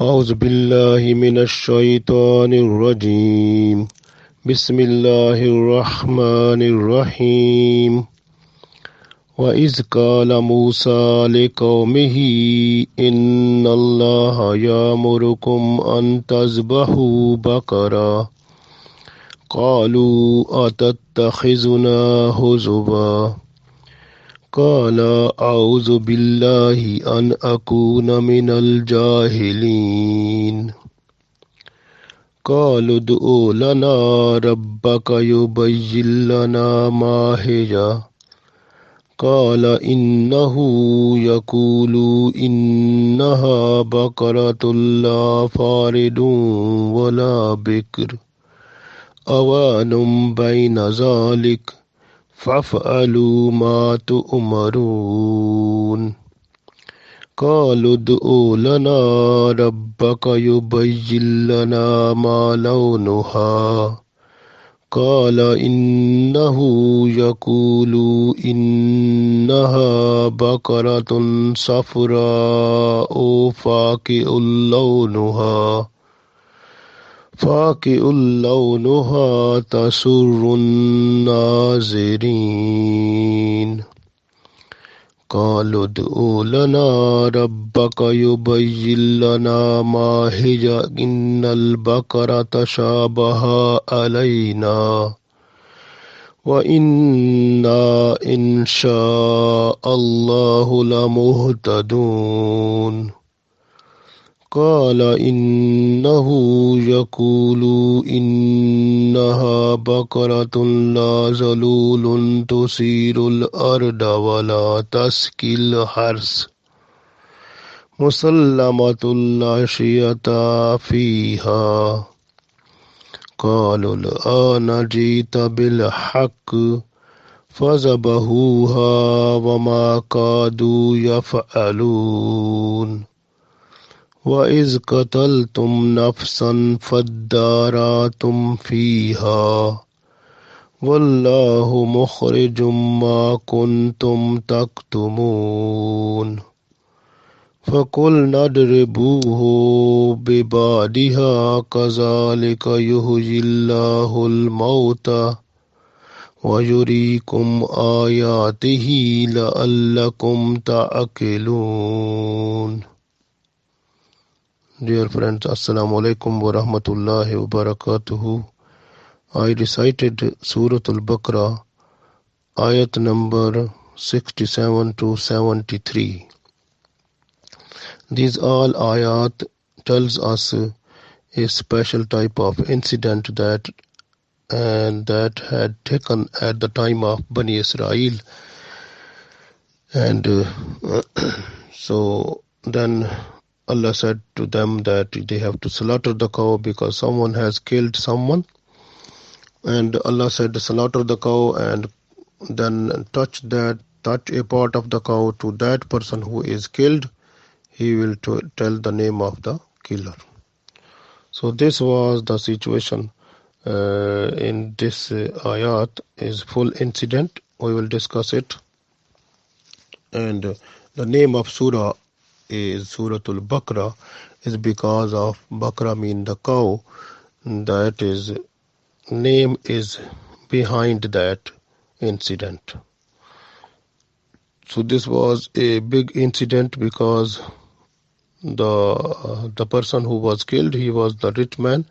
أعوذ بالله من الشيطان الرجيم بسم الله الرحمن الرحيم وإذ قال موسى لقومه إن الله يأمركم أن تذبحوا بقرة قالوا أتتخذنا هزوا قال أعوذ بالله أن أكون من الجاهلين قالوا ادع لنا ربك يبين لنا ما هي قال إنه يقول إنها بقرة لا فارض ولا بكر أوان بين ذلك فافعلوا ما تؤمرون قالوا ادع لنا ربك يبين لنا ما لونها قال إنه يقول إنها بقرة صفراء فاقع لونها تسر الناظرين قالوا ادع لنا ربك يبين لنا ما هي إن البقرة تشابه علينا وإنا إن شاء الله لمهتدون قال إنه يقول إنها بقرة لا ذلول تثير الأرض ولا تسقي الحرث مسلمة لا شية فيها قالوا الآن جئت بالحق فذبحوها وما كادوا يفعلون وإذ قتلتم نفسا فادارأتم فيها والله مخرج ما كنتم تكتمون فقلنا اضربوه ببعضها كذلك يحيي الله الموتى ويريكم آياته لعلكم تعقلون. Dear friends, Assalamu alaikum wa rahmatullahi wa barakatuhu. I recited Surah Al-Baqarah, Ayat number 67 to 73. These all ayat tells us a special type of incident that had taken at the time of Bani Israel. And so then Allah said to them that they have to slaughter the cow because someone has killed someone. And Allah said, slaughter the cow and then touch a part of the cow to that person who is killed. He will tell the name of the killer. So this was the situation in this ayat is full incident. We will discuss it. And the name of surah is Surah Al-Baqarah is because of Baqarah mean the cow. That is name is behind that incident. So this was a big incident because the person who was killed, he was the rich man,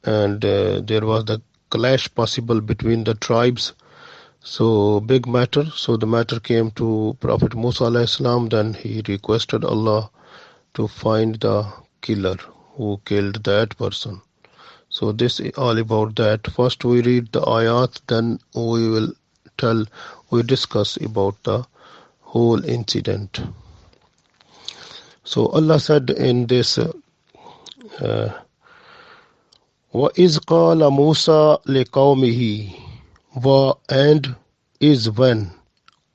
and there was the clash possible between the tribes. So big matter. So the matter came to Prophet Musa alayhi salam. Then he requested Allah to find the killer who killed that person. So this is all about that. First we read the ayat, then we discuss about the whole incident. So Allah said in this وَإِذْ قَالَ مُوسَى لِقَوْمِهِ and is when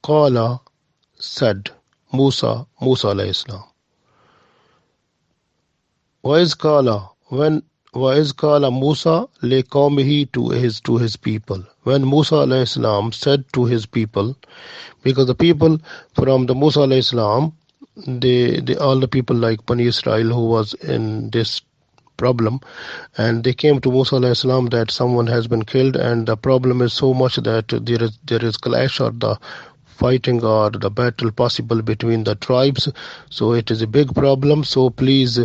Qala said Musa alayhi salam. وَإِذْ قَالَ Musa لِقَوْمِهِ to his people. When Musa alayhi salam said to his people, because the people from the Musa alayhi salam, all the people like Bani Israel who was in this problem, and they came to Musa alayhi salam that someone has been killed, and the problem is so much that there is clash or the fighting or the battle possible between the tribes. So it is a big problem. So please,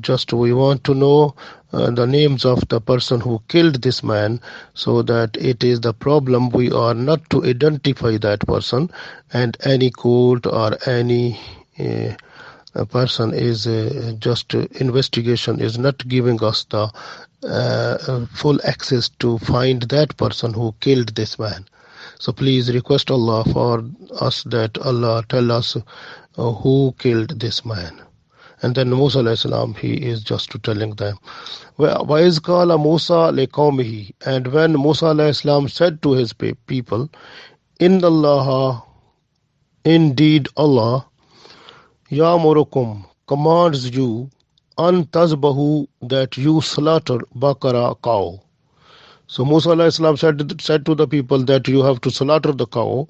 just we want to know the names of the person who killed this man, so that it is the problem we are not to identify that person, and any court or any a person is just investigation is not giving us the full access to find that person who killed this man. So please request Allah for us that Allah tell us who killed this man. And then Musa alayhi salam, he is just telling them, وَإِذْ قَالَ مُوسَى لِقَوْمِهِ, and when Musa alayhi salam said to his people, إِنَّ اللَّهَ, indeed Allah, يَأْمُرُكُمْ, commands you, أَن تَذْبَحُوا, that you slaughter Baqarah, cow. So Musa alayhi salam said to the people that you have to slaughter the cow.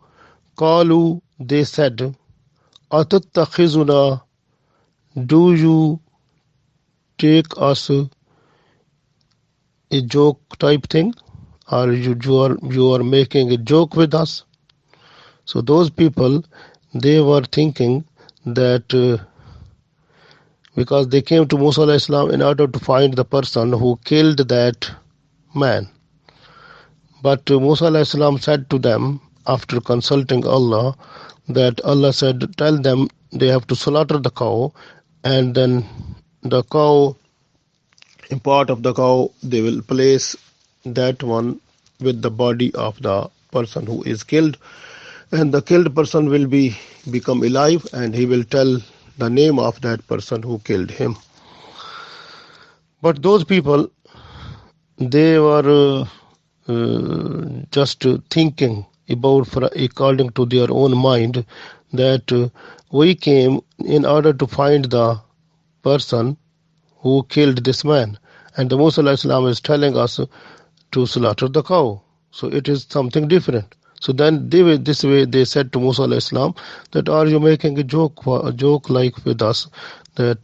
قَالُوا, they said, أَتَتَّخِذُنَا, do you take us a joke type thing, or you are making a joke with us? So those people, they were thinking that because they came to Musa alayhi salam in order to find the person who killed that man. But Musa alayhi salam said to them, after consulting Allah, that Allah said, tell them they have to slaughter the cow, and then the cow, in part of the cow, they will place that one with the body of the person who is killed, and the killed person will become alive, and he will tell the name of that person who killed him. But those people, they were just thinking about, according to their own mind, that we came in order to find the person who killed this man, and the Musa alayhi salam is telling us to slaughter the cow. So it is something different. So then this way they said to Musa alayhi salam that, are you making a joke like with us, that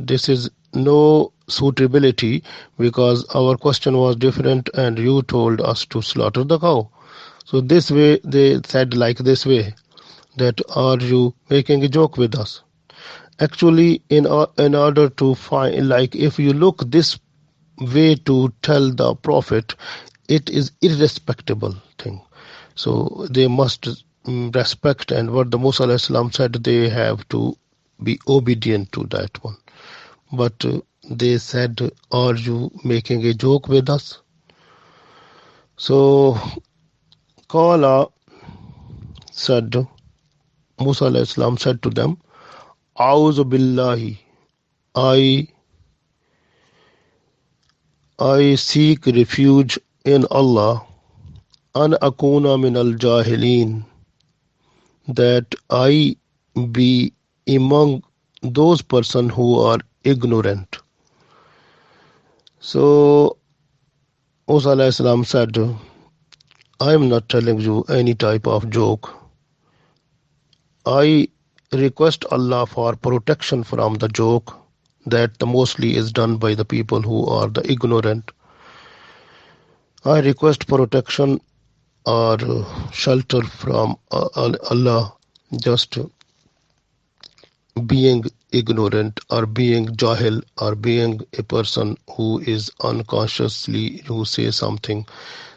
this is no suitability, because our question was different and you told us to slaughter the cow. So this way they said, like this way, that are you making a joke with us? Actually, in order to find, like if you look this way to tell the Prophet, it is irrespectable thing. So they must respect, and what the Musa alayhi salam said, they have to be obedient to that one. But they said, are you making a joke with us? So Qala said, Musa alayhi salam said to them, A'udhu billahi, I seek refuge in Allah, an akuna min al jahilin, that I be among those person who are ignorant. So Musa alayhi salam said, I am not telling you any type of joke. I request Allah for protection from the joke that mostly is done by the people who are the ignorant. I request protection or shelter from Allah, just being ignorant or being jahil or being a person who is unconsciously who say something.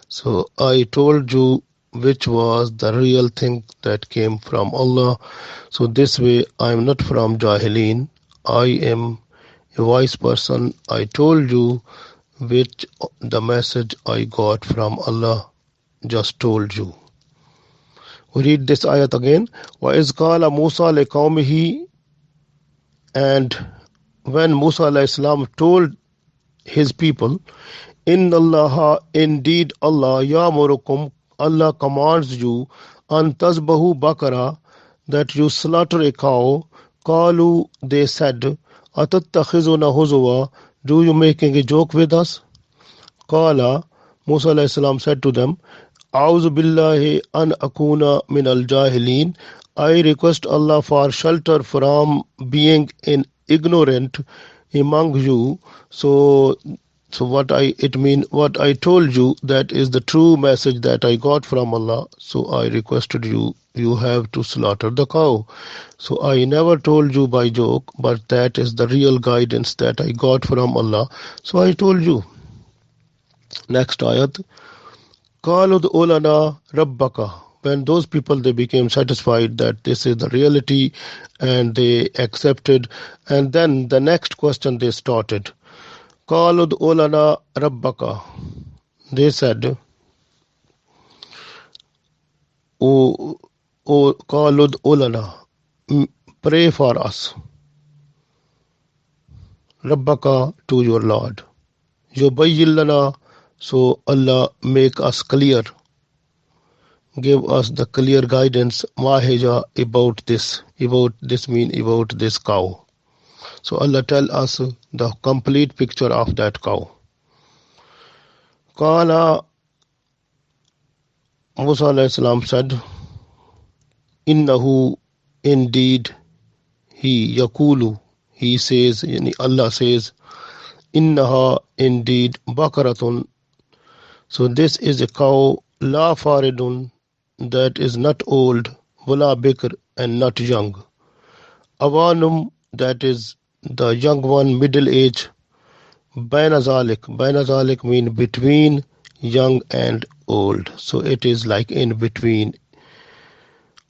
So I told you which was the real thing that came from Allah. So this way I am not from Jahilin. I am a wise person. I told you which the message I got from Allah, just told you. We read this ayat again. وَإِذْ قَالَ مُوسَى لِقَوْمِهِ, and when Musa alayhi salam told his people, Inna Allah, indeed Allah, Ya'murukum, Allah commands you, an tazbahu Baqarah, that you slaughter a cow. Qalu, they said, Atattakhizuna huzwa, do you making a joke with us? Qala, Musa alayhi salam said to them, A'udhu billahi an akuna min al jahilin, I request Allah for shelter from being in ignorant among you. So what I told you, that is the true message that I got from Allah. So I requested you have to slaughter the cow. So I never told you by joke, but that is the real guidance that I got from Allah. So I told you. Next ayat. قَالُوا ادْعُ لَنَا رَبَّكَ. When those people, they became satisfied that this is the reality and they accepted, and then the next question they started. قَالُوا ادْعُ لَنَا رَبَّكَ. They said, O قَالُوا ادْعُ لَنَا, pray for us. رَبَّكَ, to your Lord. يُبَيِّن لَنَا, so Allah make us clear. Give us the clear guidance, Maheja, about this cow. So Allah tell us the complete picture of that cow. Qala, Musa alayhi salam said, Innahu, indeed, he, Yakulu, he says, Allah says, Innaha, indeed, Baqaratun. So this is a cow, La Faridun, that is not old, Wala Bikr, and not young. Awanum, that is the young one, middle age. Baina zalik mean between young and old. So it is like in between.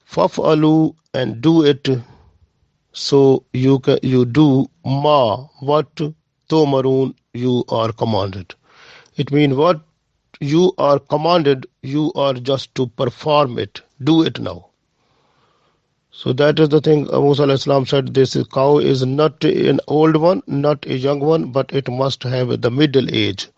Faf'alu, and do it. So you do ma, what tomarun, you are commanded. It means what you are commanded, you are just to perform it. Do it now. So that is the thing. Musa alayhi salam said, this cow is not an old one, not a young one, but it must have the middle age.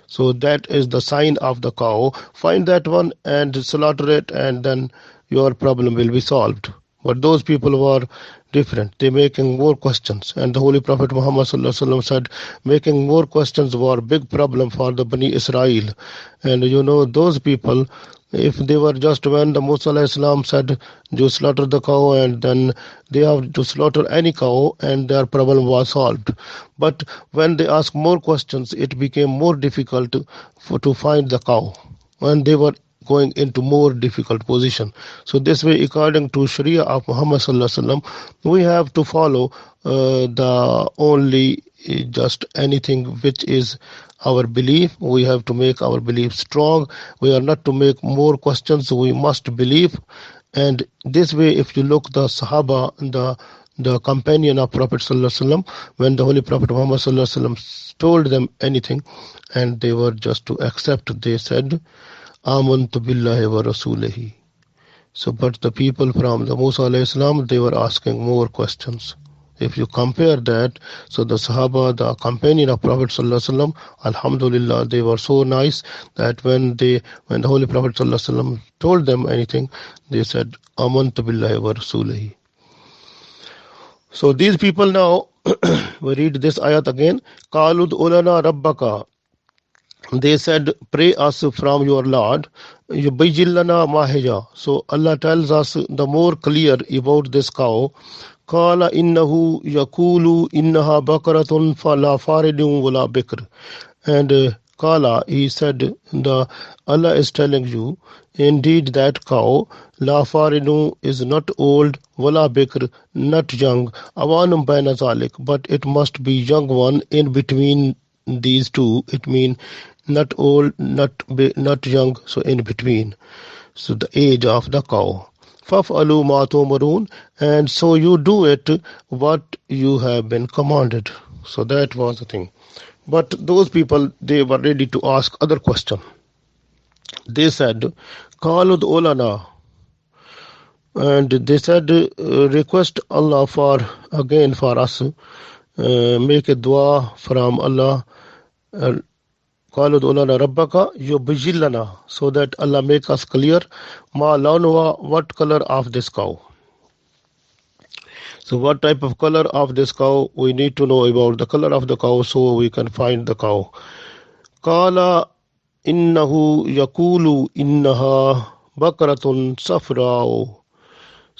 So that is the sign of the cow. Find that one and slaughter it, and then your problem will be solved. But those people were different. They making more questions. And the Holy Prophet Muhammad said, making more questions were a big problem for the Bani Israel. And those people, if they were just when the Musa alayhi salam said, you slaughter the cow, and then they have to slaughter any cow, and their problem was solved. But when they asked more questions, it became more difficult to find the cow. When they were going into more difficult position. So this way, according to Sharia of Muhammad sallallahu alaihi wasallam, we have to follow the only just anything which is our belief. We have to make our belief strong. We are not to make more questions. We must believe. And this way, if you look the Sahaba, the companion of Prophet sallallahu alaihi wasallam, when the Holy Prophet Muhammad sallallahu alaihi wasallam told them anything, and they were just to accept, they said, Amantu billahi wa rasulihi. So, but the people from the Musa alayhi salam, they were asking more questions. If you compare that, so the Sahaba, the companion of Prophet sallallahu alaihi wasallam, alhamdulillah, they were so nice that when the Holy Prophet sallallahu alaihi wasallam told them anything, they said, Amantu billahi wa rasulihi. So these people now, we read this ayat again. Qalud ulana rabbaka. They said, pray us from your Lord. Yubayyillana mahija. So Allah tells us the more clear about this cow. Qala innahu yakulu innaha baqaratun fala faridun wala bikr. And Qala, he said, Allah is telling you, indeed that cow, la farinu, is not old, wala bikr, not young, awanum baina zalik, but it must be young one in between these two. It means not old, not young, so in between. So the age of the cow. Faf'alu ma tu'marun, and so you do it what you have been commanded. So that was the thing. But those people, they were ready to ask other question. They said, Qalud olana, and they said, request Allah for us, make a dua from Allah. Qalud olana rabbaka yubayyillana, so that Allah make us clear ma launwa, what color of this cow. So what type of color of this cow, we need to know about the color of the cow so we can find the cow. Qala innahu yakulu innaha baqaratun safra'u.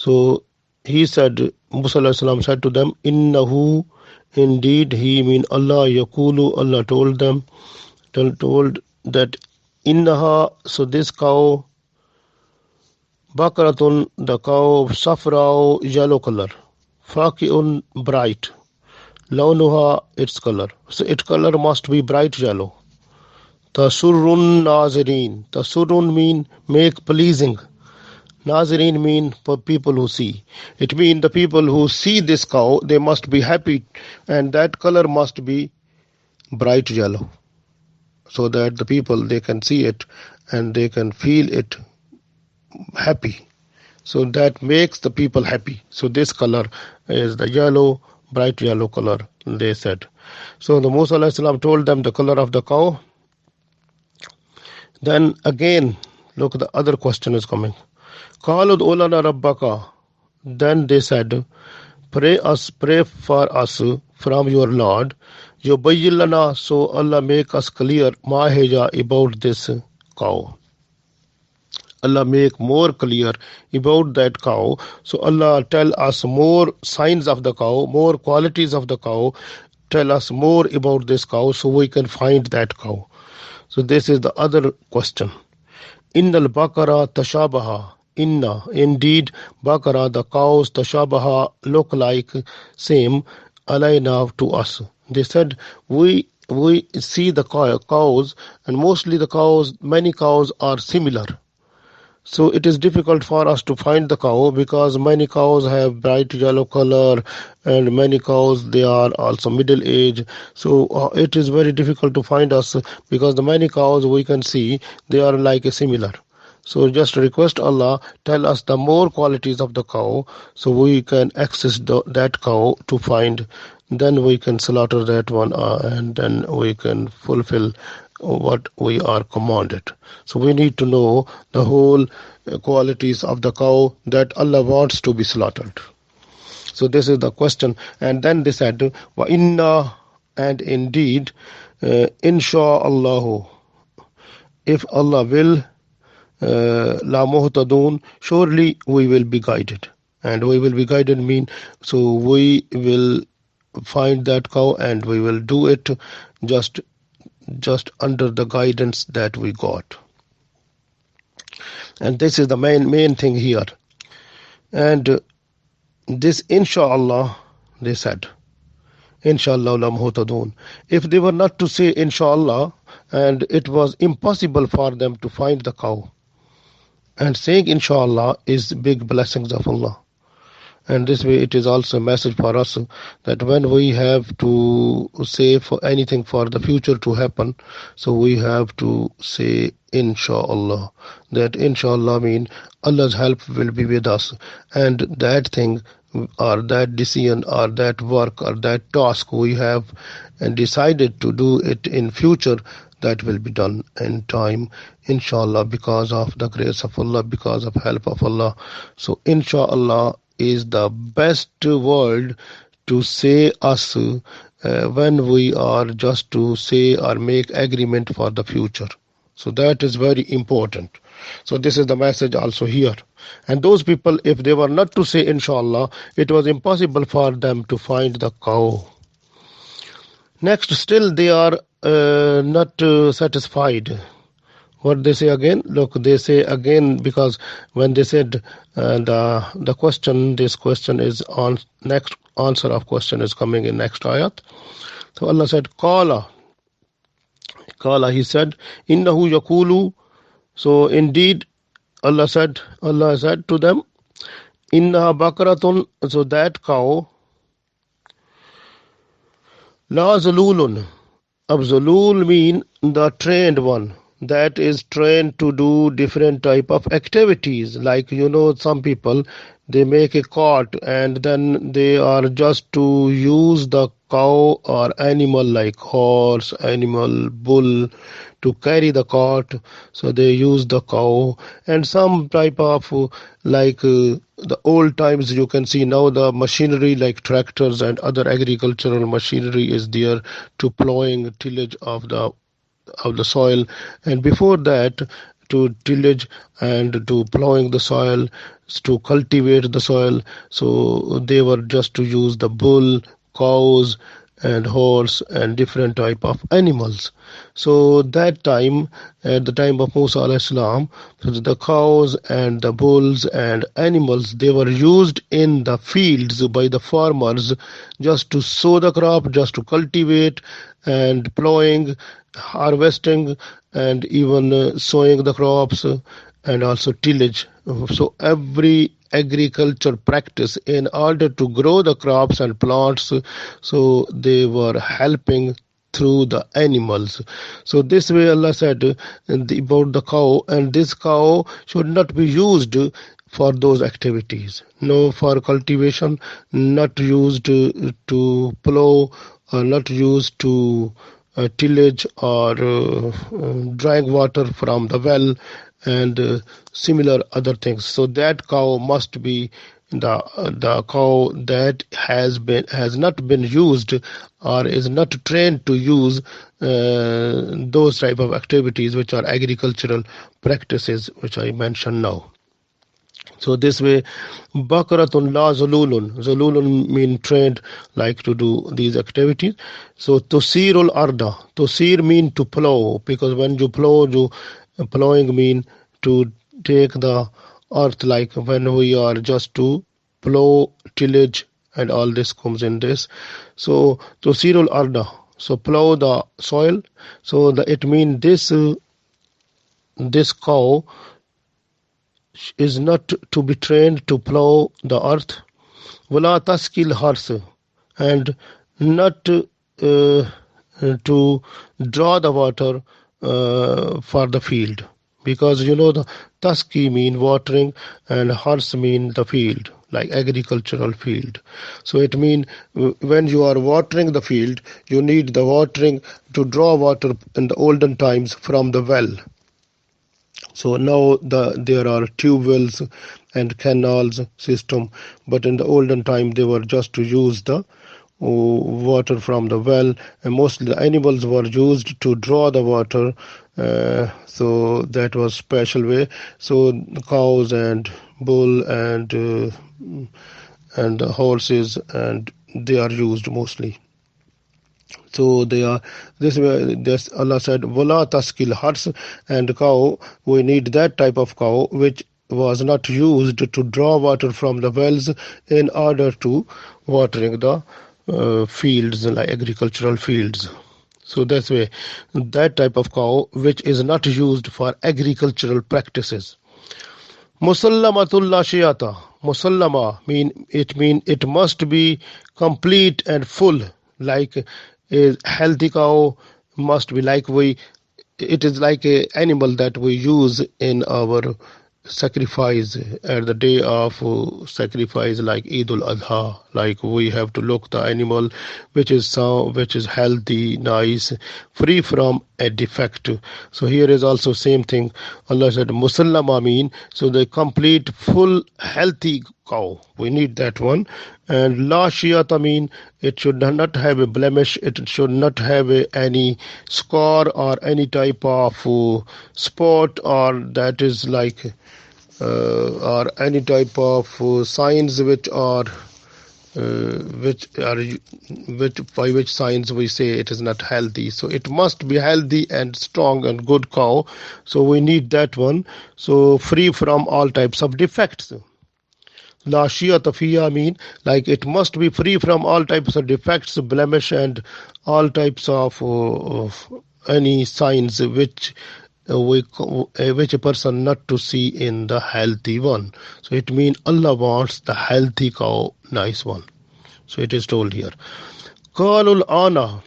So he said, Musa alayhi salam said to them, Innahu, indeed he, mean Allah, Yakulu, Allah told them, told that Innaha, so this cow, Baqaratun, the cow, Safrao, yellow color, Fakiun, bright, Launuha, its color. So its color must be bright yellow. Tasurrun Nazirin. Tasurrun mean make pleasing. Nazirin mean for people who see. It means the people who see this cow, they must be happy, and that color must be bright yellow, so that the people, they can see it and they can feel it happy. So that makes the people happy. So this color is the yellow, bright yellow color, they said. So the Musa alayhi salam told them the color of the cow. Then again, look, the other question is coming. Qalud ulana rabbaka. Then they said, pray for us from your Lord. Yubayyilana, so Allah make us clear, maheja, about this cow. Allah make more clear about that cow. So Allah tell us more signs of the cow, more qualities of the cow. Tell us more about this cow so we can find that cow. So this is the other question. Innal Baqarah tashabaha. Inna, indeed, Baqarah, the cows, tashabaha, look like same, alayna, to us. They said, we see the cows, and mostly the cows, many cows are similar. So it is difficult for us to find the cow, because many cows have bright yellow color, and many cows, they are also middle age. So it is very difficult to find us, because the many cows we can see, they are like a similar. So just request Allah, tell us the more qualities of the cow, so we can access that cow to find. Then we can slaughter that one, and then we can fulfill what we are commanded. So we need to know the whole qualities of the cow that Allah wants to be slaughtered. So this is the question. And then they said, wa inna, and indeed, insha'Allah, if Allah will, la muhtadun, surely we will be guided. And we will be guided mean, so we will find that cow and we will do it just under the guidance that we got. And this is the main thing here. And this inshallah, they said, inshallah la muhtadun. If they were not to say inshallah, and it was impossible for them to find the cow, and saying inshallah is big blessings of Allah. And this way it is also a message for us that when we have to say for anything for the future to happen, so we have to say inshallah. That inshallah mean Allah's help will be with us, and that thing or that decision or that work or that task we have and decided to do it in future, that will be done in time, inshallah, because of the grace of Allah, because of help of Allah. So inshallah is the best word to say us when we are just to say or make agreement for the future. So that is very important. So this is the message also here. And those people, if they were not to say inshallah, it was impossible for them to find the cow. Next, still they are not satisfied. What they say again? Look, they say again, because when they said the question, this question is on next answer of question is coming in next ayat. So Allah said, Qala, he said, Innahu yakulu. So indeed, Allah said to them, Innaha baqaratun, so that cow, la zalulun. Zalul mean the trained one, that is trained to do different type of activities. Like, some people, they make a cart and then they are just to use the cow or animal like horse, animal, bull to carry the cart. So they use the cow. And some type of the old times, you can see now the machinery like tractors and other agricultural machinery is there to plowing, tillage of the soil. And before that, to tillage and to plowing the soil, to cultivate the soil. So they were just to use the bull, cows, and horse and different type of animals. So that time, at the time of Musa alayhi salam, so the cows and the bulls and animals, they were used in the fields by the farmers just to sow the crop, just to cultivate and plowing, harvesting, and even sowing the crops, and also tillage. So every agriculture practice in order to grow the crops and plants, so they were helping through the animals. So this way Allah said about the cow, and this cow should not be used for those activities, no for cultivation, not used to plow, or not used to tillage, or drawing water from the well, and similar other things. So that cow must be the cow that has not been used or is not trained to use those type of activities which are agricultural practices which I mentioned now. So this way, Baqaratun la zululun. Zululun mean trained, like to do these activities. So tusirul arda. Tusir mean to plow, because when you plow, plowing mean to take the earth, like when we are just to plow, tillage, and all this comes in this. So tusirul arda. So plow the soil. So it mean this cow is not to be trained to plow the earth, wala taskil hars, and not to draw the water for the field, because the taski mean watering and hars mean the field, like agricultural field. So it mean when you are watering the field, you need the watering to draw water in the olden times from the well. So now there are tube wells and canals system, but in the olden time they were just to use the water from the well, and mostly the animals were used to draw the water. So that was special way. So cows and bull and horses, and they are used mostly. So they are this way. This Allah said, "Wala taskil hars," and cow. We need that type of cow which was not used to draw water from the wells in order to watering the fields, like agricultural fields. So that's way, that type of cow which is not used for agricultural practices. Musallamatul la shiyata. Musallama mean it must be complete and full, like a healthy cow must be like it is like a animal that we use in our sacrifice at the day of sacrifice, like Eid al-Adha. Like we have to look the animal which is healthy, nice, free from a defect. So here is also same thing. Allah said musallama mean, so the complete full healthy cow, we need that one. And la shiyata mean it should not have a blemish, it should not have any scar or any type of spot, or that is like or any type of signs which by which signs we say it is not healthy. So it must be healthy and strong and good cow. So we need that one. So free from all types of defects. La shiyata fiya mean like it must be free from all types of defects, blemish, and all types of any signs which a person not to see in the healthy one. So it means Allah wants the healthy cow, nice one. So it is told here. Qalul ana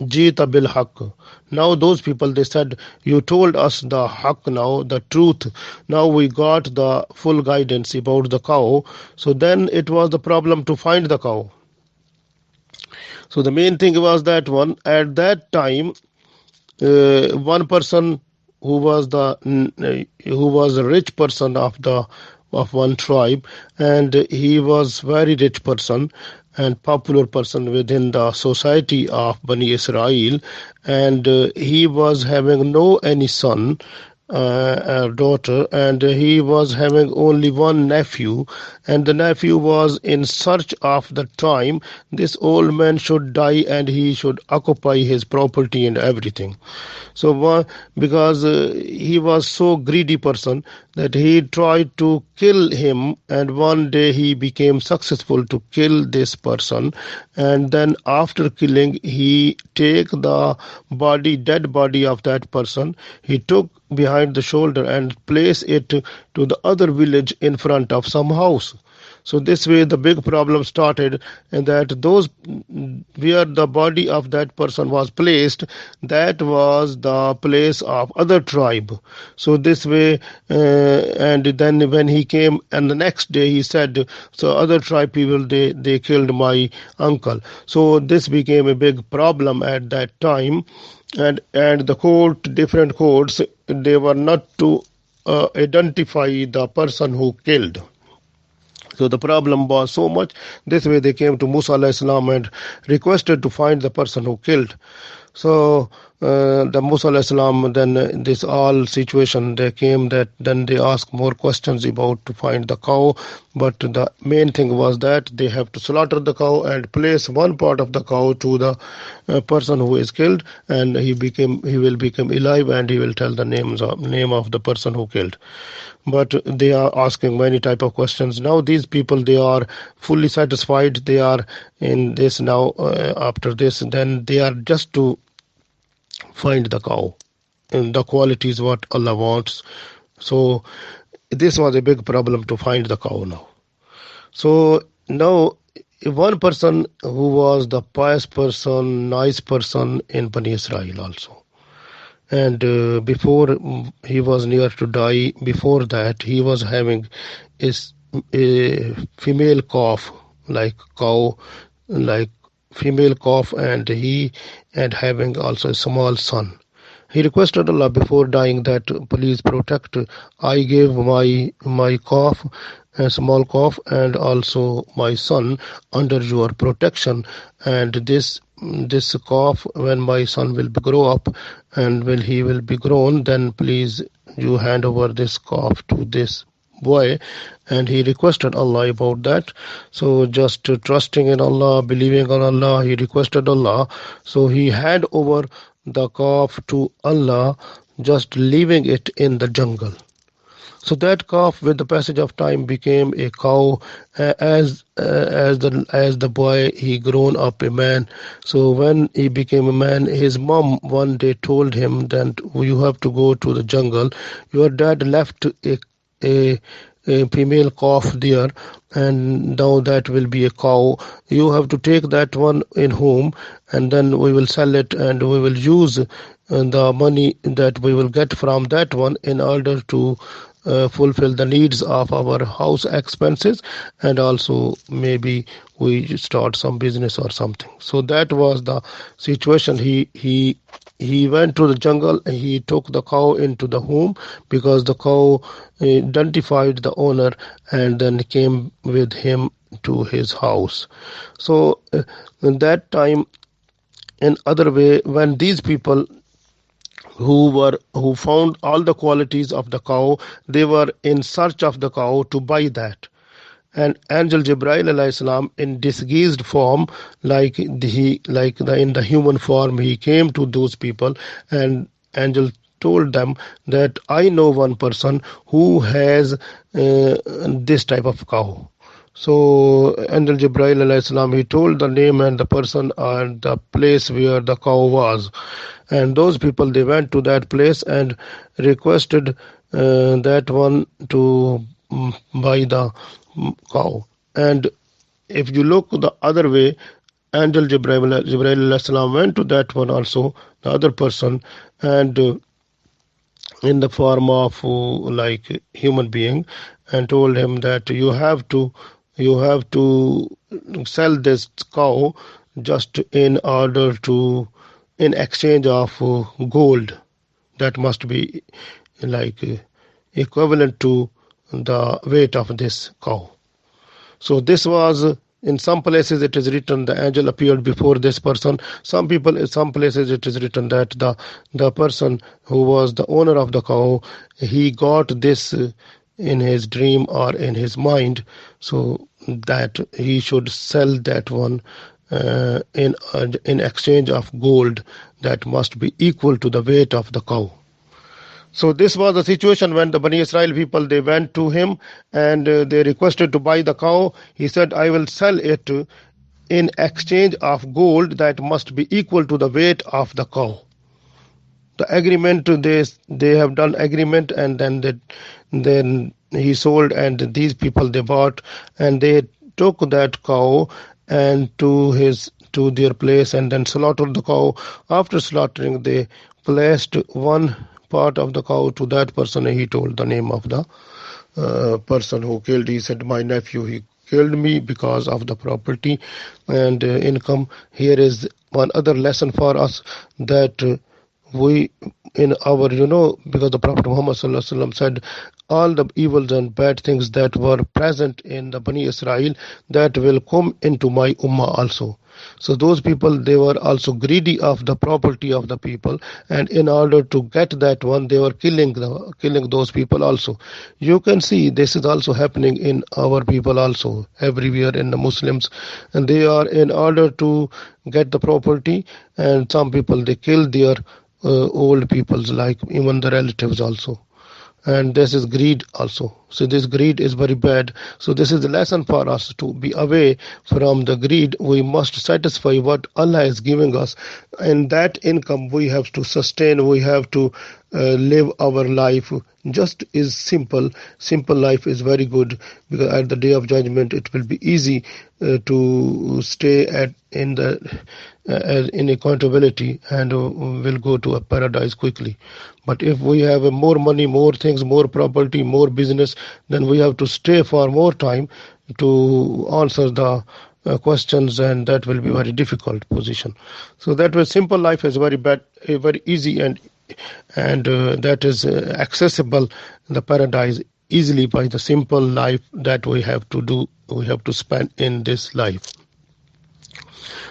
jita bil haqq. Now those people, they said, you told us the haqq now, the truth. Now we got the full guidance about the cow. So then it was the problem to find the cow. So the main thing was that one, at that time, one person who was a rich person of one tribe, and he was very rich person, and popular person within the society of Bani Israel, and he was having no any son daughter, and he was having only one nephew, and the nephew was in search of the time this old man should die and he should occupy his property and everything. So because he was so greedy person that he tried to kill him, and one day he became successful to kill this person, and then after killing he take the dead body of that person, he took behind the shoulder and place it to the other village in front of some house. So this way the big problem started, and that those where the body of that person was placed, that was the place of other tribe. So this way, and then when he came and the next day he said, so other tribe people, they killed my uncle. So this became a big problem at that time, and the different courts, they were not to identify the person who killed. So the problem was so much. This way they came to Musa alayhi salam and requested to find the person who killed. So the Musa alayhi salam, then this all situation, they came that then they asked more questions about to find the cow. But the main thing was that they have to slaughter the cow and place one part of the cow to the person who is killed, and he will become alive, and he will tell the name of the person who killed. But they are asking many type of questions. Now these people, they are fully satisfied. They are in this now. After this, then they are just to find the cow, and the quality is what Allah wants. So this was a big problem to find the cow now. So now one person who was the pious person, nice person in Bani Israel also. And before he was near to die, before that he was having a female calf, like cow, like female calf, and having also a small son. He requested Allah before dying that please protect. I gave my calf, a small calf, and also my son under your protection. And this calf, when my son will grow up and when he will be grown, then please you hand over this calf to this boy. And he requested Allah about that. So just trusting in Allah, believing on Allah, he requested Allah. So he hand over the calf to Allah, just leaving it in the jungle. So that calf, with the passage of time, became a cow. As the boy, he grown up a man. So when he became a man, his mom one day told him that you have to go to the jungle. Your dad left a female calf there, and now that will be a cow. You have to take that one in home, and then we will sell it, and we will use the money that we will get from that one in order to fulfill the needs of our house expenses, and also maybe we start some business or something. So that was the situation. He went to the jungle, and he took the cow into the home, because the cow identified the owner and then came with him to his house. So in that time, in other way, when these people who found all the qualities of the cow, they were in search of the cow to buy that. And angel Jibril alayhi salam, in disguised form, in the human form, he came to those people, and angel told them that I know one person who has this type of cow. So angel Jibril alayhi salam, he told the name and the person and the place where the cow was. And those people, they went to that place and requested that one to buy the cow. And if you look the other way, angel Jibril went to that one also, the other person, and in the form of like human being, and told him that you have to sell this cow just in order to, in exchange of gold that must be like equivalent to the weight of this cow. So this was In some places it is written the angel appeared before this person. Some places it is written that the person who was the owner of the cow, he got this in his dream or in his mind, so that he should sell that one in exchange of gold that must be equal to the weight of the cow. So this was the situation when the Bani Israel people, they went to him and they requested to buy the cow. He said, I will sell it in exchange of gold that must be equal to the weight of the cow. The agreement, they have done agreement, and then he sold, and these people, they bought, and they took that cow and to their place and then slaughtered the cow. After slaughtering, they placed one part of the cow to that person, and he told the name of the person who killed. He said, my nephew, he killed me because of the property and income. Here is one other lesson for us, that we in our, because the Prophet Muhammad said all the evils and bad things that were present in the Bani Israel, that will come into my ummah also. So those people, they were also greedy of the property of the people, and in order to get that one, they were killing those people also. You can see this is also happening in our people also, everywhere in the Muslims, and they are, in order to get the property, and some people, they kill their old peoples, like even the relatives also. And this is greed also. So this greed is very bad. So this is the lesson for us, to be away from the greed. We must satisfy what Allah is giving us, and that income we have to sustain. We have to live our life. Just is simple life is very good, because at the day of judgment it will be easy to stay in accountability, and will go to a paradise quickly. But if we have more money, more things, more property, more business, then we have to stay for more time to answer the questions, and that will be very difficult position. So that way, simple life is very bad, very easy, and that is accessible, the paradise, easily by the simple life that we have to spend in this life.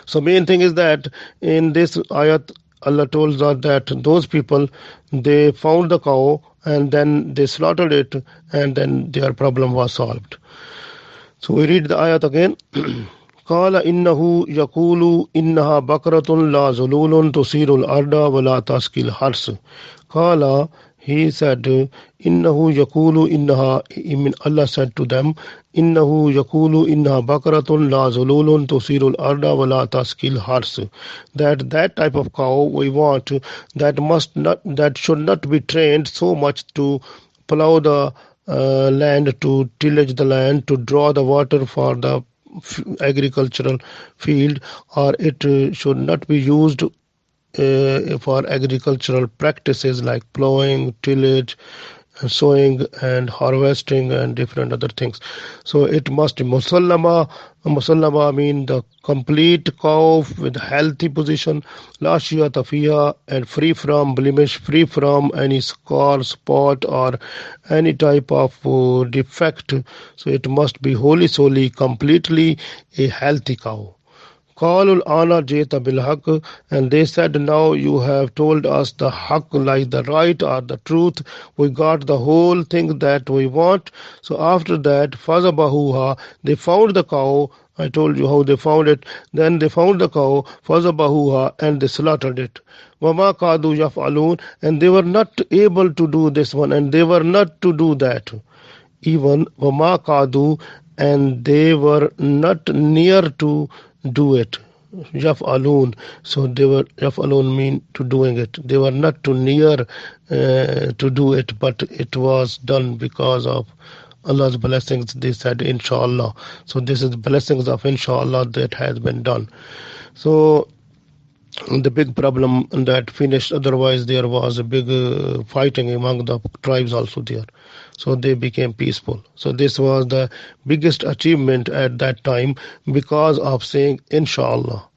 So main thing is that in this ayat, Allah told us that those people, they found the cow and then they slaughtered it, and then their problem was solved. So we read the ayat again. قال إنه يقول إنها بقرة لا ذلول تثير الأرض ولا تسقي الحرث. قال, he said, إنه يقول إنها, Allah said to them, إنه يقول إنها بقرة لا ذلول تثير الأرض ولا تسقي الحرث. That type of cow we want, that should not be trained so much to plow the land, to tillage the land, to draw the water for the agricultural field, or it should not be used for agricultural practices like plowing, tillage, sowing and harvesting and different other things. So it must be musallama mean the complete cow with healthy position, la shiyata fiha, and free from blemish, free from any scar, spot or any type of defect. So it must be wholly solely completely a healthy cow. قالوا الآن جئت بالحق, and they said, now you have told us the haqq, like the right or the truth. We got the whole thing that we want. So after that, فَذَبَحُوهَا, they found the cow. I told you how they found it. Then they found the cow, فَذَبَحُوهَا, and they slaughtered it. وَمَا قَادُوا يَفْعَلُونَ, and they were not able to do this one, and they were not to do that. Even وَمَا قَادُوا, and they were not near to do it. Yaf'alun, so they were, yaf'alun mean to doing it. They were not too near to do it, but it was done because of Allah's blessings. They said inshallah. So this is the blessings of inshallah that has been done. So the big problem that finished, otherwise there was a big fighting among the tribes also there. So they became peaceful. So this was the biggest achievement at that time because of saying inshallah.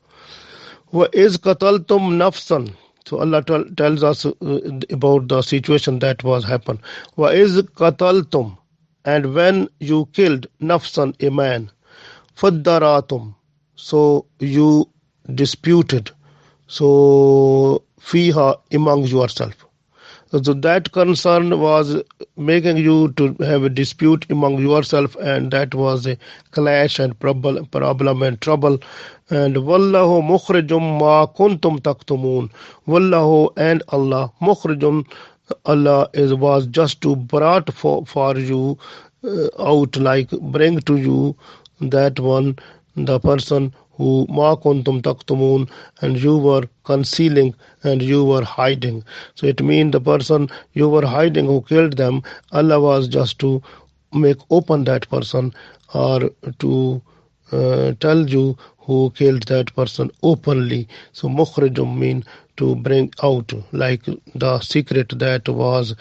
وَإِذْ قَتَلْتُمْ نَفْسًا, so Allah tells us about the situation that was happened. وَإِذْ قَتَلْتُمْ, and when you killed nafsan, a man. فَدَّرَاتُمْ, so you disputed, so fiha, among yourself. So that concern was making you to have a dispute among yourself, and that was a clash and problem and trouble. And wallahu mukhrijum ma kuntum taktumun. Wallahu, and Allah, mukhrijum, Allah was just to brought for you out, like bring to you that one, the person who ma kuntum taktumun, and you were concealing and you were hiding. So it means the person you were hiding who killed them, Allah was just to make open that person, or to tell you who killed that person openly. So mukhrijum mean to bring out, like the secret that was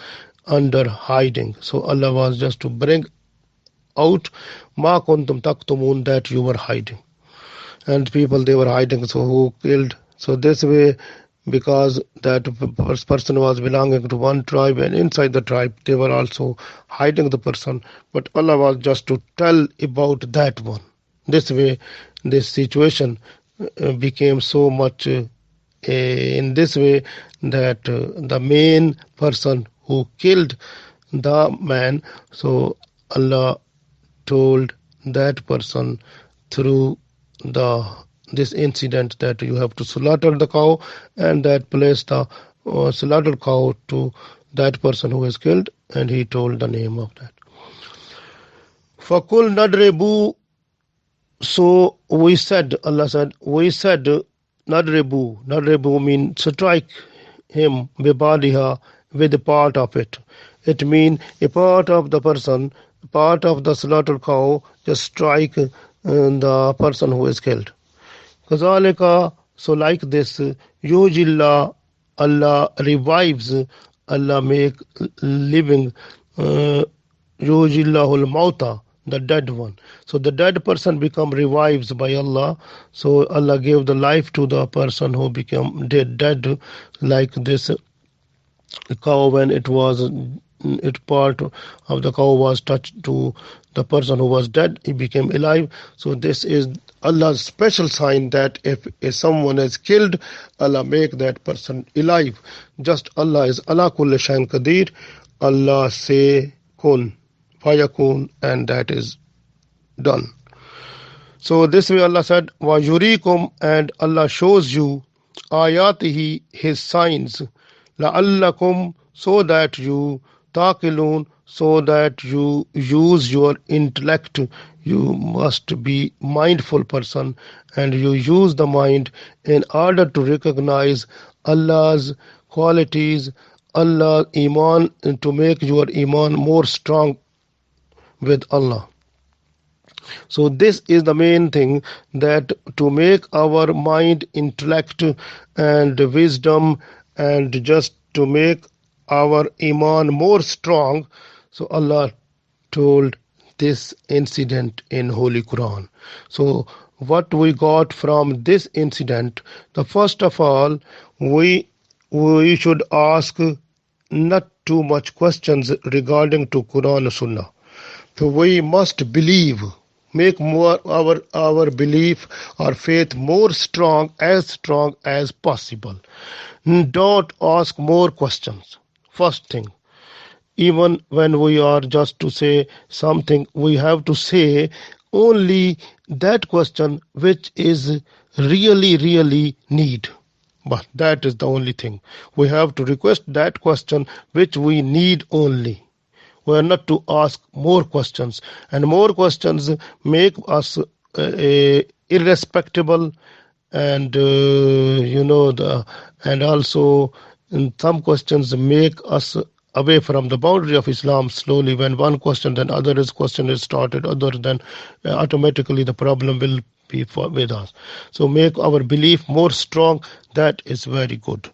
under hiding. So Allah was just to bring out ma kuntum taktumun, that you were hiding. And people, they were hiding, so who killed. So this way, because that person was belonging to one tribe, and inside the tribe they were also hiding the person, but Allah was just to tell about that one. This way this situation became so much in this way, that the main person who killed the man, so Allah told that person through this incident that you have to slaughter the cow, and that placed the slaughtered cow to that person who was killed, and he told the name of that. Fakul nadrebu, so we said, Allah said, we said, nadrebu mean strike him, bibadiha, with a part of it. It mean a part of the person, part of the slaughtered cow, just strike the person who is killed. Kazalika, so like this, yujillah, Allah revives, Allah make living, yujillahul mauta, the dead one. So the dead person become revives by Allah. So Allah gave the life to the person who became dead, like this cow, when it part of the cow was touched to the person who was dead, he became alive. So this is Allah's special sign, that if someone is killed, Allah make that person alive. Just Allah is ala kulli shayin qadir. Allah say kun fayakun, and that is done. So this way Allah said, wa yurikum, and Allah shows you ayatihi, his signs, la'allakum, so that you taqilun, so that you use your intellect. You must be mindful person, and you use the mind in order to recognize Allah's qualities, Allah's iman, and to make your iman more strong with Allah. So this is the main thing, that to make our mind, intellect and wisdom, and just to make our iman more strong. So Allah told this incident in Holy Quran. So what we got from this incident, the first of all, we should ask not too much questions regarding to Quran and Sunnah. So we must believe, make more our belief, our faith more strong as possible. Don't ask more questions. First thing, even when we are just to say something, we have to say only that question which is really need. But that is the only thing. We have to request that question which we need only. We are not to ask more questions, and more questions make us irrespectable, and and also some questions make us away from the boundary of Islam slowly. When one question, then other question is started, other than automatically the problem will be with us. So make our belief more strong. That is very good.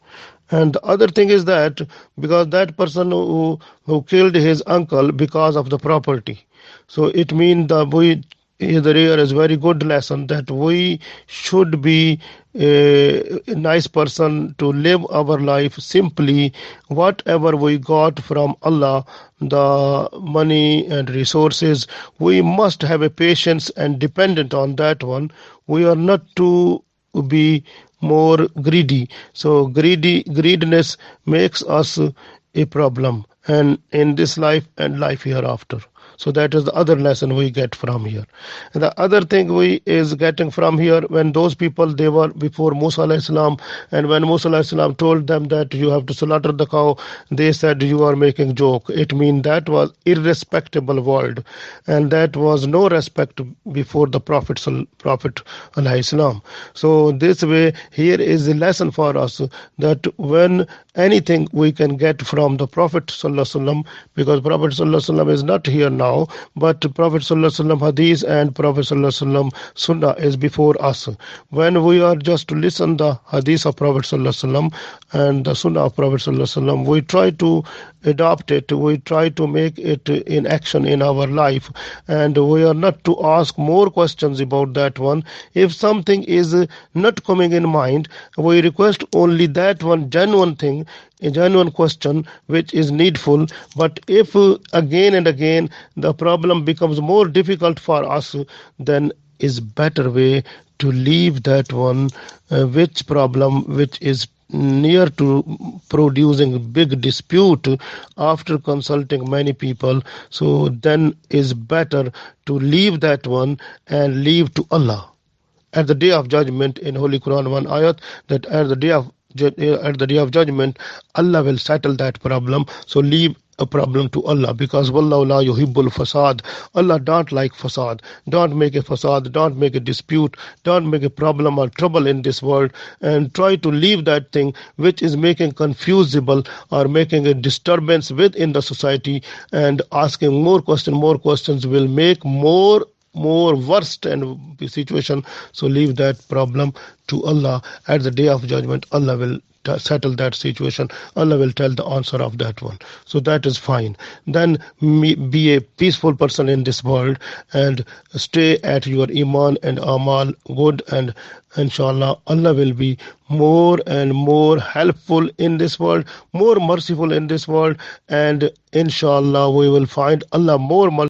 And the other thing is that because that person who killed his uncle because of the property, so it means there is very good lesson that we should be a nice person to live our life simply. Whatever we got from Allah, the money and resources, we must have a patience and dependent on that one. We are not to be more greedy. So greediness makes us a problem, and in this life and life hereafter. So that is the other lesson we get from here. And the other thing we is getting from here, when those people, they were before Musa alayhi salam, and when Musa alayhi salam told them that you have to slaughter the cow, they said you are making joke. It means that was irrespectable world, and that was no respect before the Prophet alayhi salam. So this way, here is a lesson for us that when anything we can get from the Prophet sallallahu alaihi wasallam, because Prophet sallallahu alaihi wasallam is not here now, but Prophet sallallahu alaihi wasallam hadith and Prophet sallallahu alaihi wasallam sunnah is before us. When we are just to listen the hadith of Prophet sallallahu alaihi wasallam and the sunnah of Prophet sallallahu alaihi wasallam, we try to adopt it, we try to make it in action in our life, and we are not to ask more questions about that one. If something is not coming in mind, we request only that one genuine thing, a genuine question which is needful. But if again and again the problem becomes more difficult for us, then is better way to leave that one, which problem which is near to producing big dispute after consulting many people. So then is better to leave that one and leave to Allah. At the day of judgment, in Holy Quran one ayat, that at the day of judgment, Allah will settle that problem. So leave a problem to Allah, because wallahu la yuhibbul fasad. Allah don't like fasad. Don't make a fasad, don't make a dispute, don't make a problem or trouble in this world, and try to leave that thing which is making confusable or making a disturbance within the society, and asking more questions will make more worst and situation. So leave that problem to Allah. At the day of judgment, Allah will settle that situation. Allah will tell the answer of that one. So that is fine. Then be a peaceful person in this world and stay at your iman and amal good, and inshallah Allah will be more and more helpful in this world, more merciful in this world, and inshallah we will find Allah more merciful